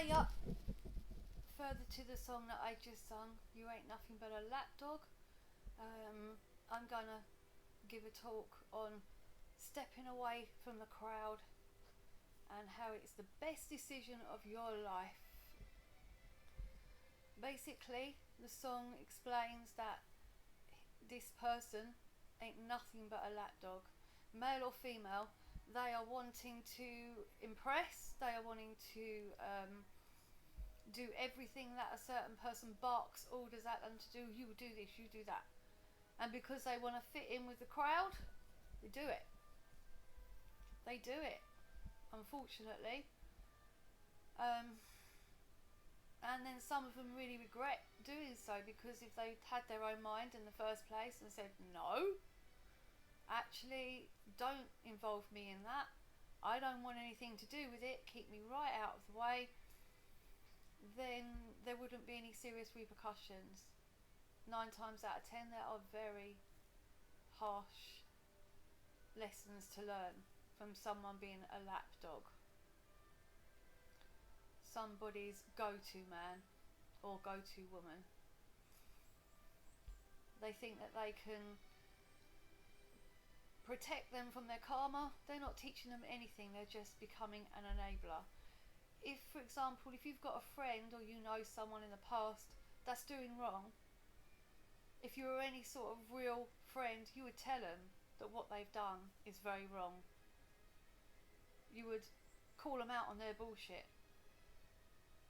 Hey up! Further to the song that I just sung, You Ain't Nothing But a Lapdog. I'm gonna give a talk on stepping away from the crowd and how it's the best decision of your life. Basically, the song explains that this person ain't nothing but a lapdog. Male or female, they are wanting to impress, they are wanting to do everything that a certain person barks orders at them to do. You do this, you do that. And because they want to fit in with the crowd, they do it. They do it, unfortunately. And then some of them really regret doing so, because if they'd had their own mind in the first place and said, no, actually, don't involve me in that. I don't want anything to do with it. Keep me right out of the way. Then there wouldn't be any serious repercussions. 9 times out of 10, there are very harsh lessons to learn from someone being a lapdog. Somebody's go-to man or go-to woman. They think that they can protect them from their karma. They're not teaching them anything, they're just becoming an enabler. If, for example, if you've got a friend or you know someone in the past that's doing wrong, if you were any sort of real friend, you would tell them that what they've done is very wrong. You would call them out on their bullshit.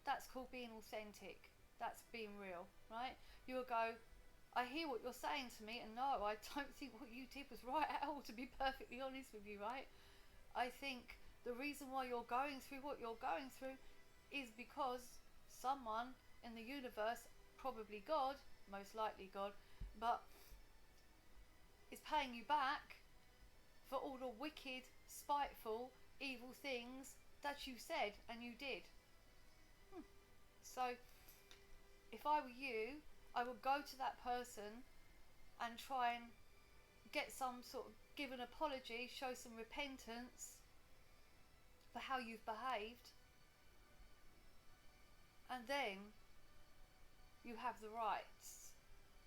That's called being authentic. That's being real, right? You would go, I hear what you're saying to me, and no, I don't think what you did was right at all, to be perfectly honest with you, right? I think the reason why you're going through what you're going through is because someone in the universe, probably God, most likely God, but is paying you back for all the wicked, spiteful, evil things that you said and you did. So if I were you, I would go to that person and try and get some sort of, give an apology, show some repentance for how you've behaved, and then you have the rights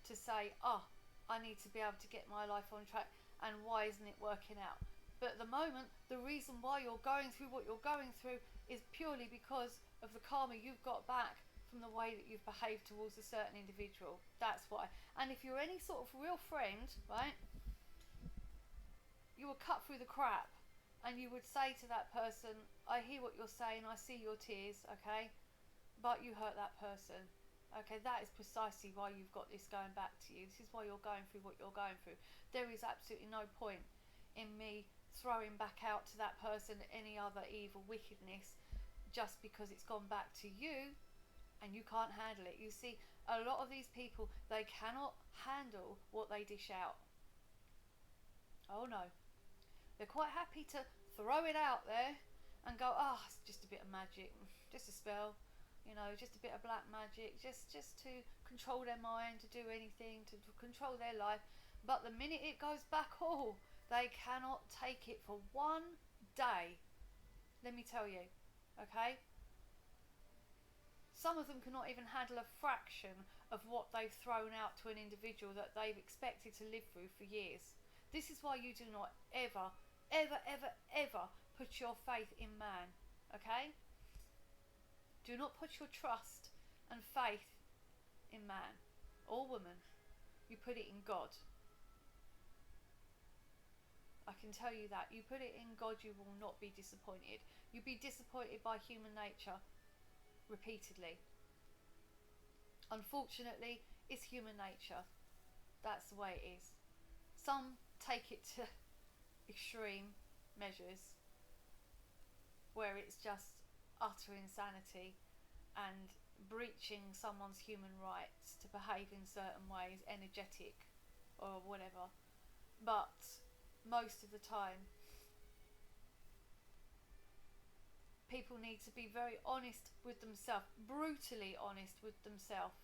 to say, I need to be able to get my life on track, and why isn't it working out? But at the moment, the reason why you're going through what you're going through is purely because of the karma you've got back from the way that you've behaved towards a certain individual. That's why. And if you're any sort of real friend, right, you would cut through the crap and you would say to that person, I hear what you're saying, I see your tears, okay, but you hurt that person. Okay, that is precisely why you've got this going back to you. This is why you're going through what you're going through. There is absolutely no point in me throwing back out to that person any other evil wickedness just because it's gone back to you and you can't handle it. You see, a lot of these people, they cannot handle what they dish out. Oh no. They're quite happy to throw it out there and go, it's just a bit of magic, just a spell, just a bit of black magic, just to control their mind, to do anything, to control their life. But the minute it goes back, they cannot take it for one day. Let me tell you, okay? Some of them cannot even handle a fraction of what they've thrown out to an individual that they've expected to live through for years. This is why you do not ever, ever, ever, ever put your faith in man, okay? Do not put your trust and faith in man or woman. You put it in God. I can tell you that. You put it in God, you will not be disappointed. You'll be disappointed by human nature repeatedly. Unfortunately, it's human nature. That's the way it is. Some take it to extreme measures where it's just utter insanity and breaching someone's human rights to behave in certain ways, energetic or whatever. But most of the time, people need to be very honest with themselves, brutally honest with themselves.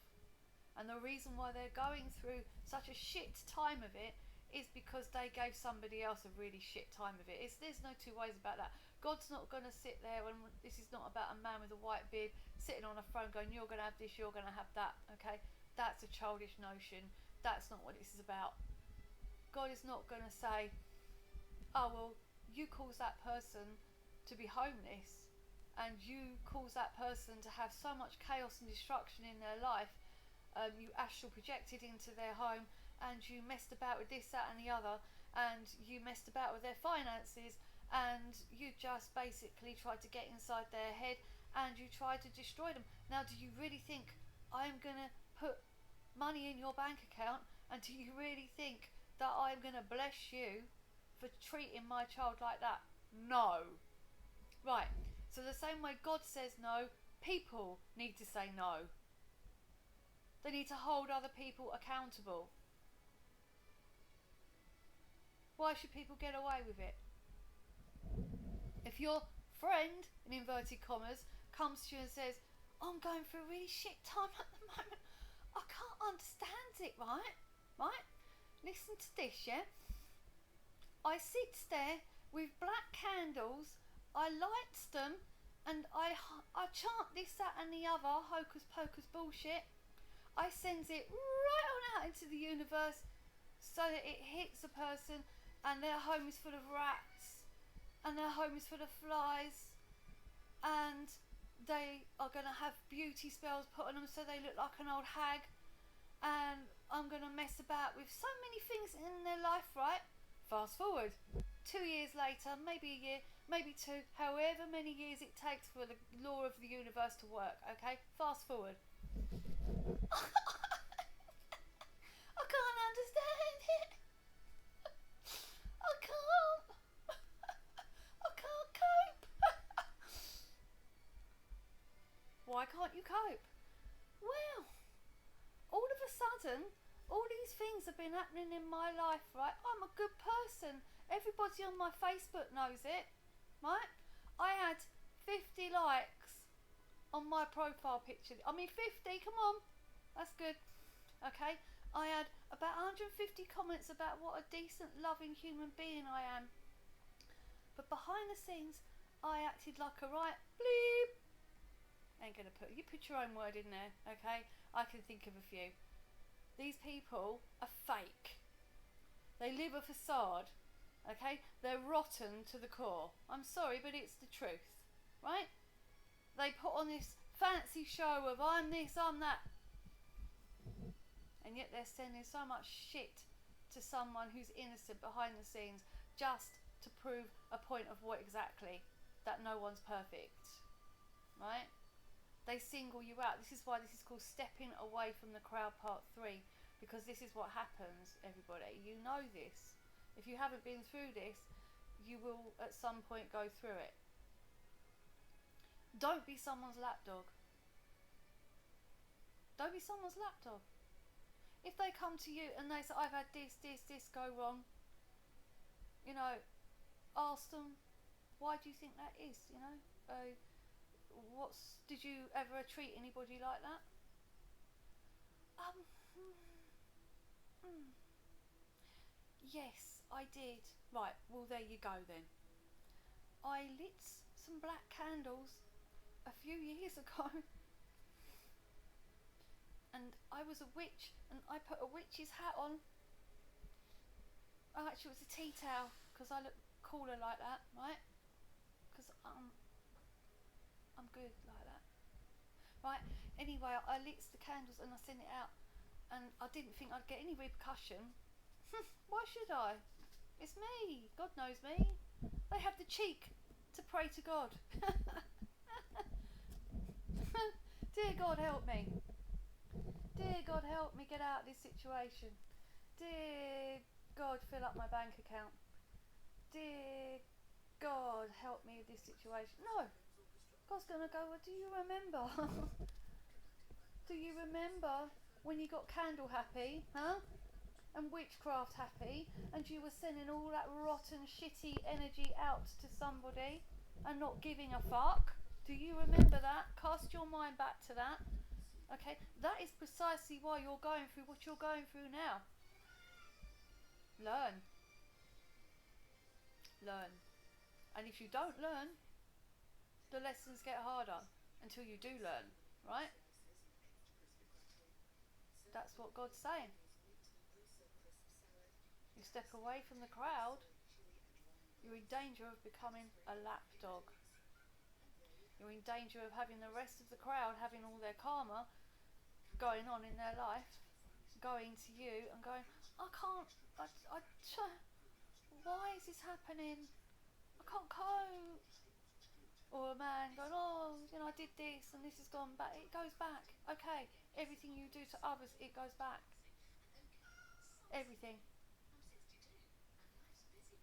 And the reason why they're going through such a shit time of it is because they gave somebody else a really shit time of it. There's no two ways about that. God's not going to sit there, and this is not about a man with a white beard sitting on a throne going, you're going to have this, you're going to have that. Okay, that's a childish notion. That's not what this is about. God is not going to say, oh well, you cause that person to be homeless, and you cause that person to have so much chaos and destruction in their life. You astral projected into their home, and you messed about with this, that and the other, and you messed about with their finances, and you just basically tried to get inside their head, and you tried to destroy them. Now, do you really think I'm going to put money in your bank account, and do you really think that I'm going to bless you for treating my child like that? No. Right, so the same way God says no, people need to say no. They need to hold other people accountable. Why should people get away with it? If your friend, in inverted commas, comes to you and says, I'm going through a really shit time at the moment, I can't understand it, right? Listen to this, yeah? I sit there with black candles, I light them, and I chant this, that and the other, hocus pocus bullshit. I send it right on out into the universe so that it hits a person and their home is full of rats and their home is full of flies, and they are going to have beauty spells put on them so they look like an old hag, and I'm going to mess about with so many things in their life, right? Fast forward 2 years later, maybe a year, maybe two, however many years it takes for the law of the universe to work, okay? Fast forward. I can't understand it. I can't. I can't cope. Why can't you cope? Well, all of a sudden, all these things have been happening in my life, right? I'm a good person. Everybody on my Facebook knows it, right? I had 50 likes on my profile picture. I mean 50, come on. That's good. Okay, I had about 150 comments about what a decent, loving human being I am. But behind the scenes, I acted like a right bleep. Ain't gonna you put your own word in there, okay? I can think of a few. These people are fake. They live a facade, okay? They're rotten to the core. I'm sorry, but it's the truth, right? They put on this fancy show of I'm this, I'm that, and yet they're sending so much shit to someone who's innocent behind the scenes just to prove a point of what exactly? That no one's perfect, right? They single you out. This is why this is called stepping away from the crowd part 3, because this is what happens, everybody. You know this. If you haven't been through this, you will at some point go through it. Don't be someone's lapdog. Don't be someone's lapdog. If they come to you and they say, I've had this go wrong, you know, ask them, why do you think that is, you know? Did you ever treat anybody like that? Yes, I did. Right, well there you go then. I lit some black candles a few years ago, and I was a witch, and I put a witch's hat on. Oh, actually it was a tea towel, because I look cooler like that, right? Because I'm good like that. Right, anyway, I lit the candles and I sent it out, and I didn't think I'd get any repercussion. Why should I? It's me. God knows me. They have the cheek to pray to God. Dear God, help me. Dear God, help me get out of this situation. Dear God, fill up my bank account. Dear God, help me with this situation. No. God's gonna go, well, do you remember? Do you remember when you got candle happy, huh? And witchcraft happy, and you were sending all that rotten, shitty energy out to somebody and not giving a fuck? Do you remember that? Cast your mind back to that. Okay, that is precisely why you're going through what you're going through now. Learn. And if you don't learn, the lessons get harder until you do learn, right? That's what God's saying. You step away from the crowd, you're in danger of becoming a lapdog. You're in danger of having the rest of the crowd having all their karma going on in their life, going to you and going, I can't, why is this happening? I can't cope. Or a man going, oh, I did this and this has gone back. It goes back. Okay, everything you do to others, it goes back. Everything.